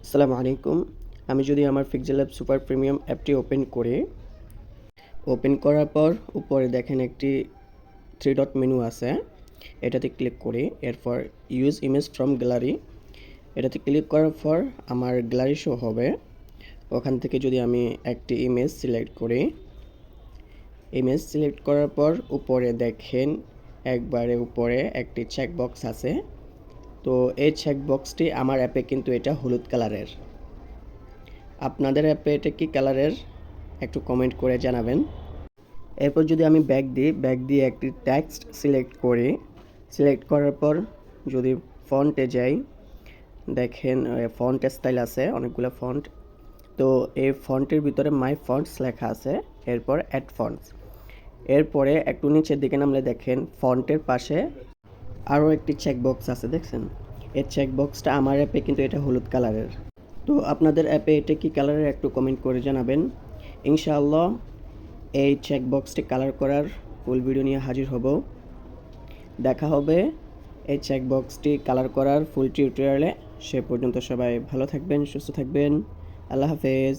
আসসালামু আলাইকুম। আমি যদি আমার পিক্সেল ল্যাব সুপার প্রিমিয়াম অ্যাপটি ওপেন করার পর উপরে দেখেন একটি 3 ডট মেনু আছে। এটাতে ক্লিক করি। এরপর ইউজ ইমেজ ফ্রম গ্যালারি এটাতে ক্লিক করার পর আমার গ্যালারি শো হবে। ওখান থেকে যদি আমি একটি ইমেজ সিলেক্ট করি, ইমেজ সিলেক্ট করার পর উপরে দেখেন একবারে উপরে একটি চেকবক্স আছে। তো এই চেকবক্সটি আমার অ্যাপে কিন্তু এটা হলুদ কালারের। আপনাদের অ্যাপে এটা কি কালারের একটু কমেন্ট করে জানাবেন। এরপর যদি আমি ব্যাক দিয়ে একটি টেক্সট সিলেক্ট করি, সিলেক্ট করার পর যদি ফন্টে যাই, দেখেন ফন্ট স্টাইল আছে অনেকগুলো ফন্ট। তো এই ফন্টের ভিতরে মাই ফন্টস লেখা আছে। এরপর অ্যাড ফন্টস, এরপরে একটু নিচের দিকে নামলে দেখেন ফন্টের পাশে আরও একটি চেকবক্স আছে, দেখছেন? এই চেকবক্সটা আমার অ্যাপে কিন্তু এটা হলুদ কালারের। তো আপনাদের অ্যাপে এটা কি কালারের একটু কমেন্ট করে জানাবেন। ইনশাআল্লাহ এই চেকবক্সটি কালার করার ফুল ভিডিও নিয়ে হাজির হব। দেখা হবে এই চেকবক্সটি কালার করার ফুল টিউটোরিয়ালে। সে পর্যন্ত সবাই ভালো থাকবেন, সুস্থ থাকবেন। আল্লাহ হাফেজ।